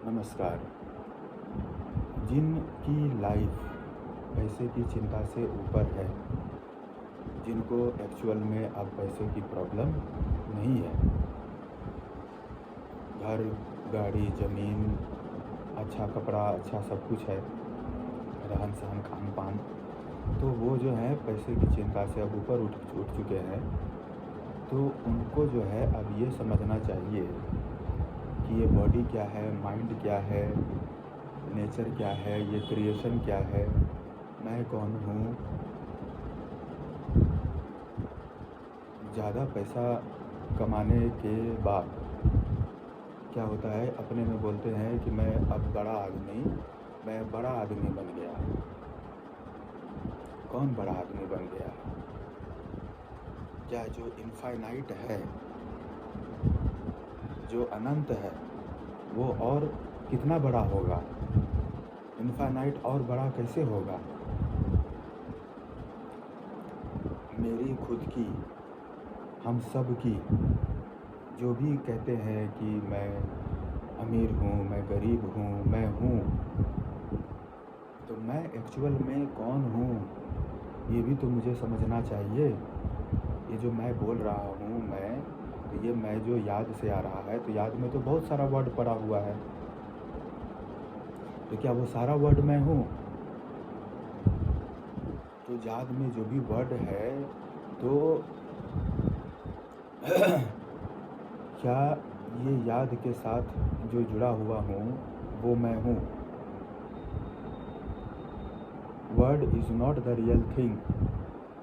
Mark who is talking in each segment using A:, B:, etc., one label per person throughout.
A: नमस्कार। जिनकी लाइफ पैसे की चिंता से ऊपर है, जिनको एक्चुअल में अब पैसे की प्रॉब्लम नहीं है, घर, गाड़ी, ज़मीन, अच्छा कपड़ा, अच्छा सब कुछ है, रहन सहन, खान पान, तो वो जो है पैसे की चिंता से अब ऊपर उठ चुके हैं। तो उनको जो है अब ये समझना चाहिए कि ये बॉडी क्या है, माइंड क्या है, नेचर क्या है, ये क्रिएशन क्या है, मैं कौन हूँ। ज़्यादा पैसा कमाने के बाद क्या होता है, अपने में बोलते हैं कि मैं अब मैं बड़ा आदमी बन गया। कौन बड़ा आदमी बन गया? क्या जो इनफाइनाइट है, जो अनंत है, वो और कितना बड़ा होगा? इनफाइनाइट और बड़ा कैसे होगा? मेरी खुद की, हम सब की, जो भी कहते हैं कि मैं अमीर हूँ, मैं गरीब हूँ, मैं हूँ, तो मैं एक्चुअल में कौन हूँ, ये भी तो मुझे समझना चाहिए। ये जो मैं बोल रहा हूँ तो ये मैं जो याद से आ रहा है, तो याद में तो बहुत सारा वर्ड पड़ा हुआ है, तो क्या वो सारा वर्ड मैं हूँ? तो याद में जो भी वर्ड है, तो क्या ये याद के साथ जो जुड़ा हुआ हूँ वो मैं हूँ? Word is not the real thing.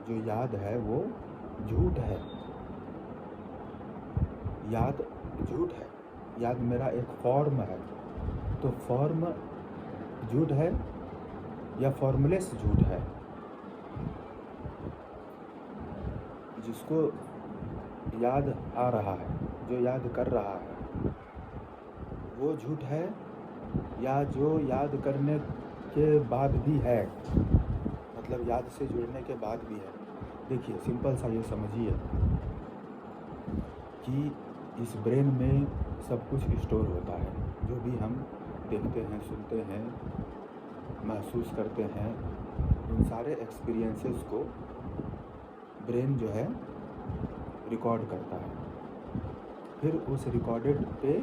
A: जो याद है वो झूठ है, याद झूठ है। याद मेरा एक फॉर्म है, तो फॉर्म झूठ है या फॉर्मलेस झूठ है? जिसको याद आ रहा है, जो याद कर रहा है, वो झूठ है, या जो याद करने के बाद भी है, मतलब याद से जुड़ने के बाद भी है? देखिए, सिंपल सा ये समझिए कि इस ब्रेन में सब कुछ स्टोर होता है। जो भी हम देखते हैं, सुनते हैं, महसूस करते हैं, उन सारे एक्सपीरियंसेस को ब्रेन जो है रिकॉर्ड करता है। फिर उस रिकॉर्डेड पे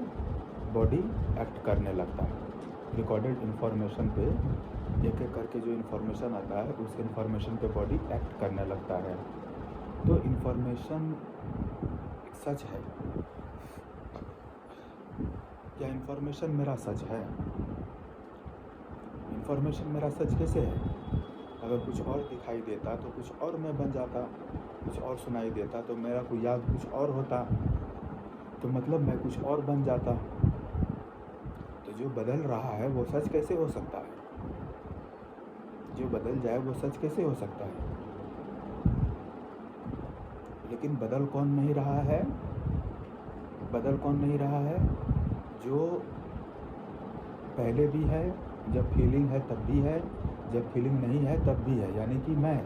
A: बॉडी एक्ट करने लगता है। रिकॉर्डेड इन्फॉर्मेशन पे एक एक करके जो इन्फॉर्मेशन आता है, उस इन्फॉर्मेशन पे बॉडी एक्ट करने लगता है। तो इन्फॉर्मेशन सच है क्या? इन्फॉर्मेशन मेरा सच है? इन्फॉर्मेशन मेरा सच कैसे है? अगर कुछ और दिखाई देता तो कुछ और मैं बन जाता, कुछ और सुनाई देता तो मेरा कोई याद कुछ और होता, तो मतलब मैं कुछ और बन जाता। तो जो बदल रहा है वो सच कैसे हो सकता है? जो बदल जाए वो सच कैसे हो सकता है? लेकिन बदल कौन नहीं रहा है? बदल कौन नहीं रहा है? जो पहले भी है, जब फीलिंग है तब भी है, जब फीलिंग नहीं है तब भी है, यानी कि मैं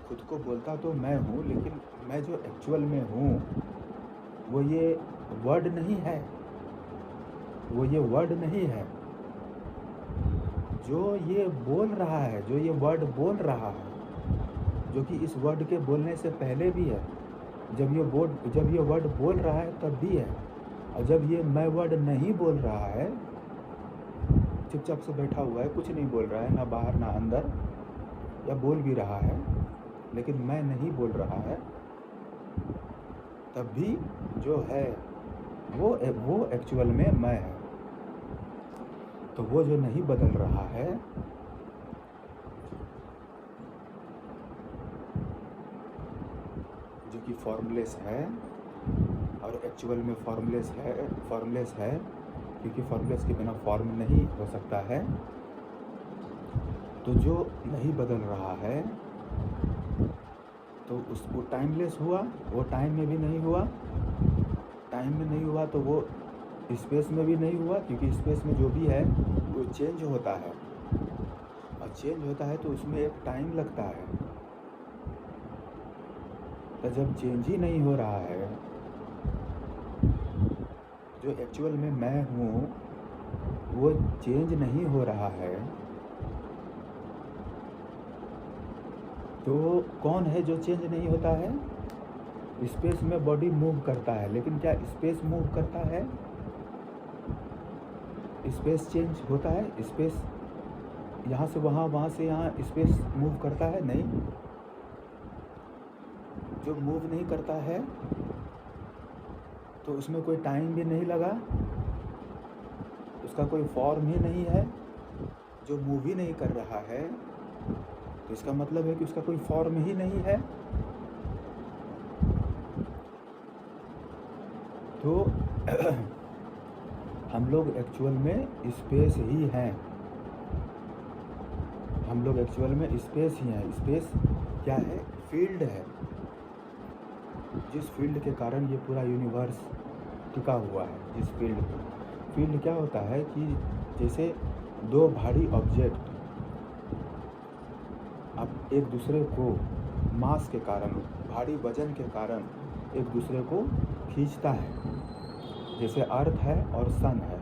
A: खुद को बोलता तो मैं हूँ, लेकिन मैं जो एक्चुअल में हूँ वो ये वर्ड नहीं है, वो ये वर्ड नहीं है। जो ये बोल रहा है, जो ये वर्ड बोल रहा है, जो कि इस वर्ड के बोलने से पहले भी है, जब ये वर्ड बोल रहा है तब भी है, और जब ये मैं वर्ड नहीं बोल रहा है, चुपचाप से बैठा हुआ है, कुछ नहीं बोल रहा है, ना बाहर ना अंदर, या बोल भी रहा है लेकिन मैं नहीं बोल रहा है, तब भी जो है वो एक्चुअल में मैं है। तो वो जो नहीं बदल रहा है, जो कि फॉर्मलेस है, और एक्चुअल में फॉर्मलेस है क्योंकि फॉर्मलेस के बिना फॉर्म नहीं हो सकता है। तो जो नहीं बदल रहा है, तो उसको टाइमलेस हुआ, वो टाइम में भी नहीं हुआ, टाइम में नहीं हुआ तो वो स्पेस में भी नहीं हुआ, क्योंकि स्पेस में जो भी है वो चेंज होता है, और चेंज होता है तो उसमें एक टाइम लगता है। तो जब चेंज ही नहीं हो रहा है, जो एक्चुअल में मैं हूँ वो चेंज नहीं हो रहा है, तो कौन है जो चेंज नहीं होता है? स्पेस में बॉडी मूव करता है, लेकिन क्या स्पेस मूव करता है? स्पेस चेंज होता है? स्पेस यहाँ से वहाँ, वहाँ से यहाँ स्पेस मूव करता है? नहीं। जो मूव नहीं करता है तो उसमें कोई टाइम भी नहीं लगा, उसका कोई फॉर्म ही नहीं है। जो मूव ही नहीं कर रहा है तो इसका मतलब है कि उसका कोई फॉर्म ही नहीं है। तो हम लोग एक्चुअल में स्पेस ही हैं। हम लोग एक्चुअल में स्पेस ही हैं। स्पेस क्या है? फील्ड है। जिस फील्ड के कारण ये पूरा यूनिवर्स टिका हुआ है, जिस फील्ड क्या होता है कि जैसे दो भारी ऑब्जेक्ट अब एक दूसरे को मास के कारण, भारी वजन के कारण एक दूसरे को खींचता है। जैसे अर्थ है और सन है,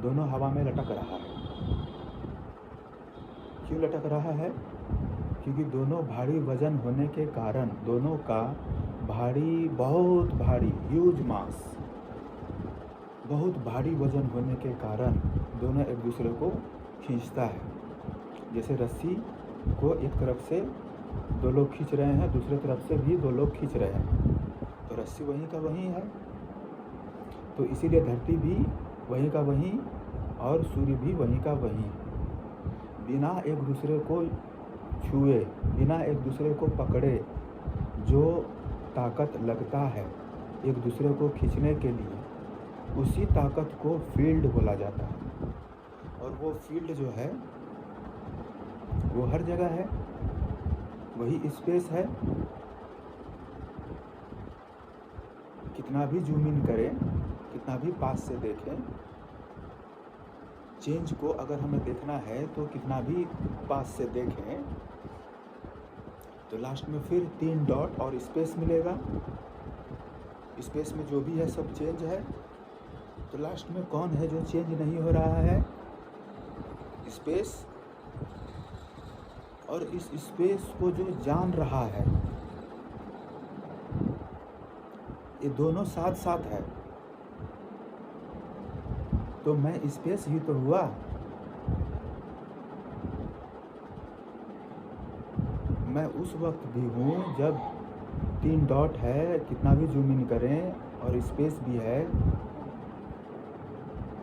A: दोनों हवा में लटक रहा है। क्यों लटक रहा है? क्योंकि दोनों भारी वजन होने के कारण, दोनों का भारी, बहुत भारी, ह्यूज मास, बहुत भारी वजन होने के कारण दोनों एक दूसरे को खींचता है। जैसे रस्सी को एक तरफ से दो लोग खींच रहे हैं, दूसरे तरफ से भी दो लोग खींच रहे हैं, तो रस्सी वहीं का वहीं है। तो इसीलिए धरती भी वहीं का वहीं और सूर्य भी वहीं का वहीं। बिना एक दूसरे को छुए, बिना एक दूसरे को पकड़े, जो ताकत लगता है एक दूसरे को खींचने के लिए, उसी ताकत को फील्ड बोला जाता है। और वो फील्ड जो है वो हर जगह है, वही स्पेस है। कितना भी जूम इन करें, कितना भी पास से देखें, चेंज को अगर हमें देखना है तो कितना भी पास से देखें तो लास्ट में फिर 3 डॉट और स्पेस मिलेगा। स्पेस में जो भी है सब चेंज है। तो लास्ट में कौन है जो चेंज नहीं हो रहा है? स्पेस। और इस स्पेस को जो जान रहा है, ये दोनों साथ साथ है। तो मैं स्पेस ही तो हुआ। मैं उस वक्त भी हूँ जब 3 डॉट है, कितना भी जूम इन करें, और स्पेस भी है।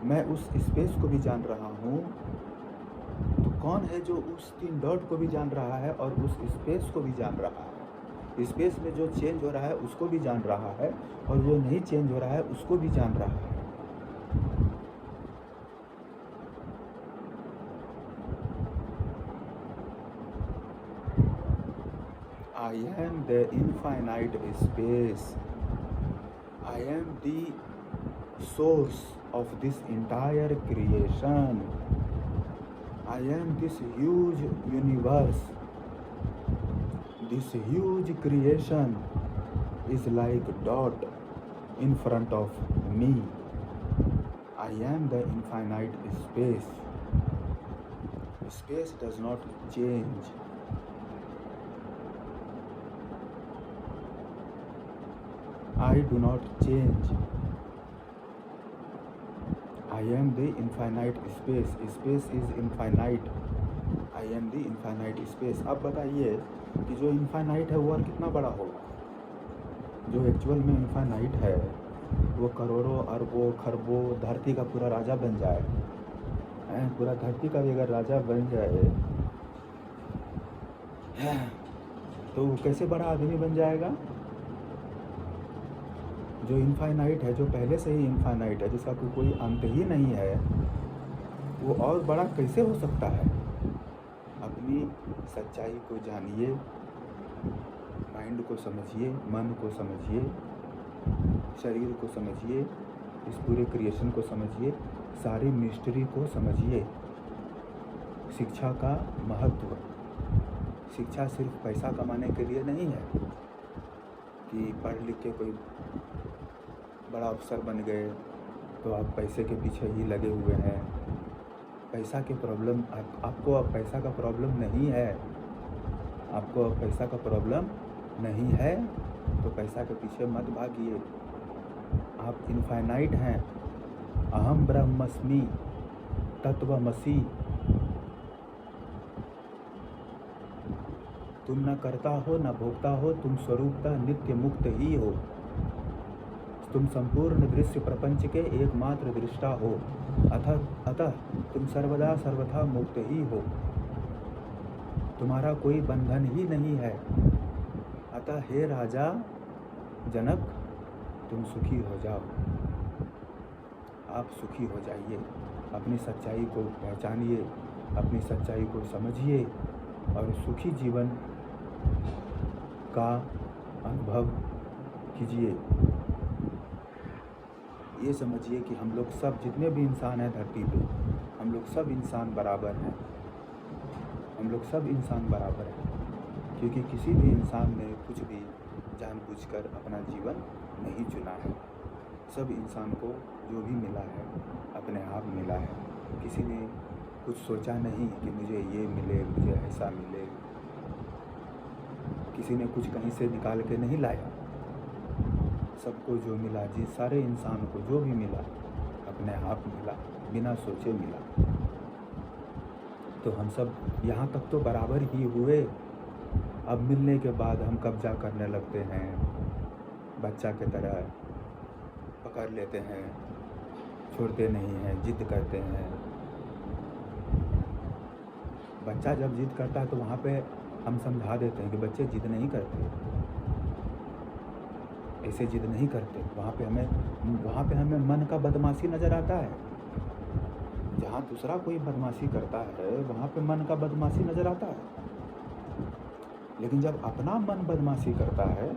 A: मैं उस स्पेस को भी जान रहा हूँ। तो कौन है जो उस 3 डॉट को भी जान रहा है और उस स्पेस को भी जान रहा है? स्पेस में जो चेंज हो रहा है उसको भी जान रहा है, और जो नहीं चेंज हो रहा है उसको भी जान रहा है। I am the infinite space. I am the source of this entire creation. I am this huge universe. This huge creation is like dot in front of me. I am the infinite space. Space does not change. I do not change. I am the infinite space. Space is infinite. I am the infinite space. अब बताइए कि जो infinite है वो और कितना बड़ा होगा? जो एक्चुअल में इनफाइनाइट है वो करोड़ों, अरबों, खरबों, धरती का पूरा राजा बन जाए। पूरा धरती का भी अगर राजा बन जाए तो वो कैसे बड़ा आदमी बन जाएगा? जो इनफाइनाइट है, जो पहले से ही इनफाइनाइट है, जिसका कोई अंत ही नहीं है, वो और बड़ा कैसे हो सकता है? अपनी सच्चाई को जानिए, माइंड को समझिए, मन को समझिए, शरीर को समझिए, इस पूरे क्रिएशन को समझिए, सारी मिस्ट्री को समझिए। शिक्षा का महत्व, शिक्षा सिर्फ पैसा कमाने के लिए नहीं है। कि पढ़ लिख के कोई बड़ा अफसर बन गए तो आप पैसे के पीछे ही लगे हुए हैं। पैसा के प्रॉब्लम आपको अब पैसा का प्रॉब्लम नहीं है, आपको अब पैसा का प्रॉब्लम नहीं है तो पैसा के पीछे मत भागिए। आप इनफाइनाइट हैं। अहम ब्रह्मस्मि तत्वमसि। तुम न करता हो न भोगता हो, तुम स्वरूपतः नित्य मुक्त ही हो। तुम संपूर्ण दृश्य प्रपंच के एकमात्र दृष्टा हो। अतः तुम सर्वदा सर्वथा मुक्त ही हो। तुम्हारा कोई बंधन ही नहीं है। अतः हे राजा जनक, तुम सुखी हो जाओ। आप सुखी हो जाइए। अपनी सच्चाई को पहचानिए, अपनी सच्चाई को समझिए और सुखी जीवन का अनुभव कीजिए। ये समझिए कि हम लोग सब, जितने भी इंसान हैं धरती पे, हम लोग सब इंसान बराबर हैं। हम लोग सब इंसान बराबर हैं, क्योंकि किसी भी इंसान ने कुछ भी जानबूझकर अपना जीवन नहीं चुना है। सब इंसान को जो भी मिला है अपने आप मिला है। किसी ने कुछ सोचा नहीं कि मुझे ये मिले, मुझे ऐसा मिले। किसी ने कुछ कहीं से निकाल के नहीं लाया। सबको जो मिला, जिस सारे इंसान को जो भी मिला अपने आप मिला, बिना सोचे मिला। तो हम सब यहाँ तक तो बराबर ही हुए। अब मिलने के बाद हम कब्जा करने लगते हैं, बच्चा की तरह पकड़ लेते हैं, छोड़ते नहीं हैं, जिद करते हैं। बच्चा जब जिद करता है तो वहाँ पे हम समझा देते हैं कि बच्चे जिद नहीं करते, ऐसे जिद नहीं करते। वहाँ पे हमें मन का बदमाशी नज़र आता है। जहाँ दूसरा कोई बदमाशी करता है वहाँ पे मन का बदमाशी नज़र आता है, लेकिन जब अपना मन बदमाशी करता है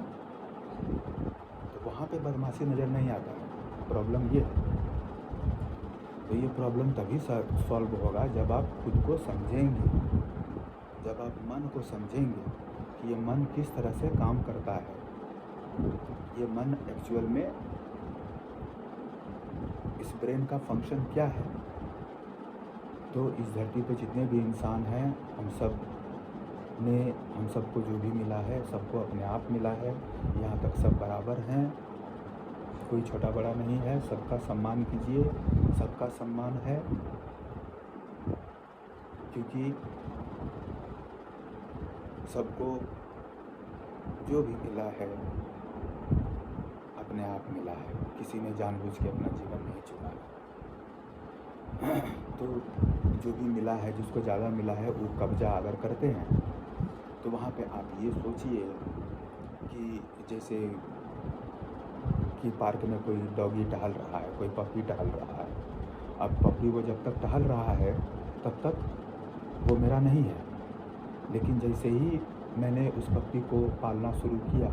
A: तो वहाँ पे बदमाशी नज़र नहीं आता है। प्रॉब्लम ये है। तो ये प्रॉब्लम तभी सॉल्व होगा जब आप खुद को समझेंगे, जब आप मन को समझेंगे कि ये मन किस तरह से काम करता है। ये मन एक्चुअल में इस ब्रेन का फंक्शन क्या है। तो इस धरती पे जितने भी इंसान हैं, हम सबको जो भी मिला है सबको अपने आप मिला है। यहाँ तक सब बराबर हैं, कोई छोटा बड़ा नहीं है। सबका सम्मान कीजिए, सबका सम्मान है, क्योंकि सबको जो भी मिला है अपने आप मिला है। किसी ने जानबूझ के अपना जीवन नहीं चुना है। तो जो भी मिला है, जिसको ज़्यादा मिला है, वो कब्जा अगर करते हैं तो वहाँ पे आप ये सोचिए कि जैसे कि पार्क में कोई डॉगी टहल रहा है, कोई पप्पी टहल रहा है। अब पप्पी वो जब तक टहल रहा है तब तक वो मेरा नहीं है, लेकिन जैसे ही मैंने उस पप्पी को पालना शुरू किया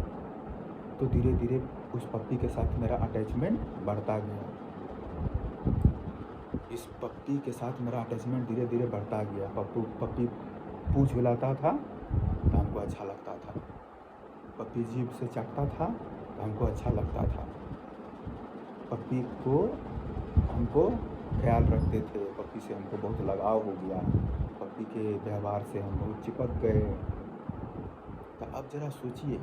A: तो धीरे धीरे उस पप्पी के साथ मेरा अटैचमेंट बढ़ता गया। इस पप्पी के साथ मेरा अटैचमेंट धीरे धीरे बढ़ता गया। पप्पी पूंछ हिलाता था तो हमको अच्छा लगता था, पप्पी जीभ से चाटता था तो हमको अच्छा लगता था। पप्पी को हमको ख्याल रखते थे, पप्पी से हमको बहुत लगाव हो गया, पप्पी के व्यवहार से हम बहुत चिपक गए। तो अब ज़रा सोचिए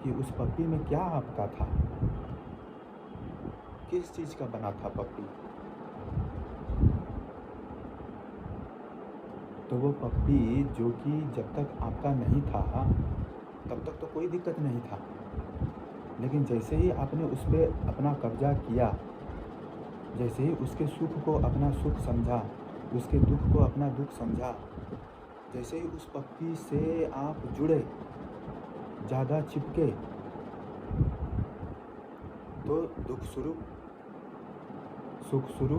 A: कि उस पप्पी में क्या आपका था, किस चीज़ का बना था पप्पी। तो वो पप्पी जो कि जब तक आपका नहीं था तब तक तो कोई दिक्कत नहीं था, लेकिन जैसे ही आपने उस पर अपना कब्जा किया, जैसे ही उसके सुख को अपना सुख समझा, उसके दुख को अपना दुख समझा, जैसे ही उस पप्पी से आप जुड़े, ज़्यादा चिपके, तो दुख शुरू, सुख शुरू।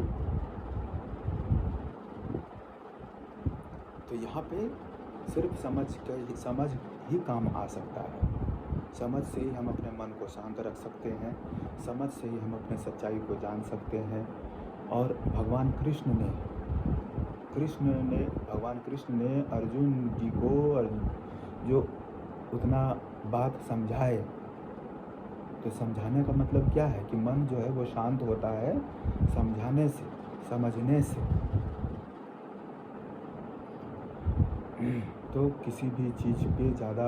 A: तो यहाँ पे सिर्फ समझ ही काम आ सकता है। समझ से ही हम अपने मन को शांत रख सकते हैं, समझ से ही हम अपने सच्चाई को जान सकते हैं। और भगवान कृष्ण ने अर्जुन जी को जो उतना बात समझाए तो समझाने का मतलब क्या है कि मन जो है वो शांत होता है समझाने से, समझने से। तो किसी भी चीज़ पे ज़्यादा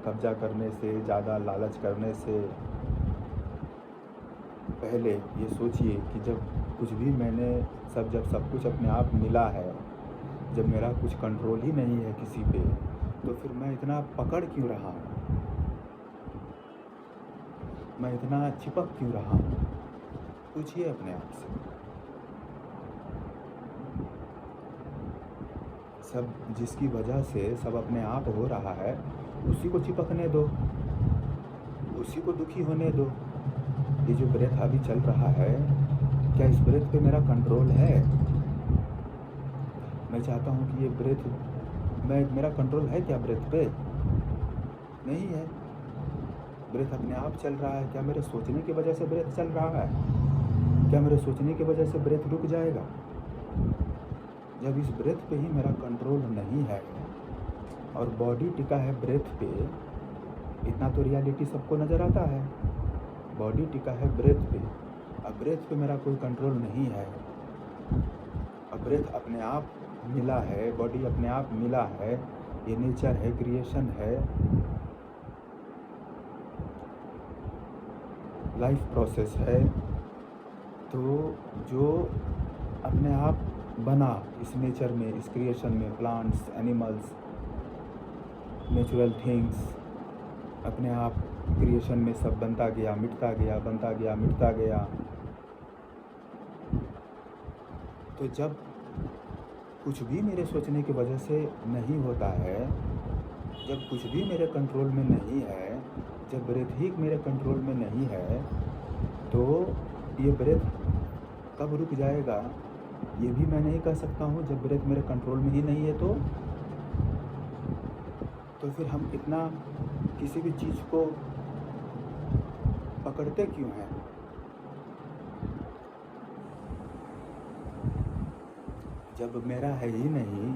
A: कब्जा करने से, ज़्यादा लालच करने से पहले ये सोचिए कि जब सब कुछ अपने आप मिला है, जब मेरा कुछ कंट्रोल ही नहीं है किसी पे, तो फिर मैं इतना पकड़ क्यों रहा हूँ, मैं इतना चिपक क्यों रहा हूँ? पूछिए अपने आप से। सब जिसकी वजह से सब अपने आप हो रहा है, उसी को चिपकने दो, उसी को दुखी होने दो। ये जो ब्रेथ अभी चल रहा है, क्या इस ब्रेथ पे मेरा कंट्रोल है? मैं चाहता हूँ कि ये ब्रेथ मेरा कंट्रोल है क्या ब्रेथ पे? नहीं है। ब्रेथ अपने आप चल रहा है। क्या मेरे सोचने की वजह से ब्रेथ चल रहा है? क्या मेरे सोचने की वजह से ब्रेथ रुक जाएगा? जब इस ब्रेथ पे ही मेरा कंट्रोल नहीं है और बॉडी टिका है ब्रेथ पे, इतना तो रियलिटी सबको नज़र आता है। बॉडी टिका है ब्रेथ पे, अब ब्रेथ पे मेरा कोई कंट्रोल नहीं है। अब ब्रेथ अपने आप मिला है, बॉडी अपने आप मिला है, ये नेचर है, क्रिएशन है, लाइफ प्रोसेस है। तो जो अपने आप बना इस नेचर में, इस क्रिएशन में, प्लांट्स, एनिमल्स, नेचुरल थिंग्स, अपने आप क्रिएशन में सब बनता गया, मिटता गया, बनता गया, मिटता गया। तो जब कुछ भी मेरे सोचने की वजह से नहीं होता है, जब कुछ भी मेरे कंट्रोल में नहीं है, जब ब्रेथ ही मेरे कंट्रोल में नहीं है, तो ये ब्रेथ कब रुक जाएगा ये भी मैं नहीं कह सकता हूँ। जब ब्रेथ मेरे कंट्रोल में ही नहीं है तो फिर हम इतना किसी भी चीज़ को पकड़ते क्यों हैं? जब मेरा है ही नहीं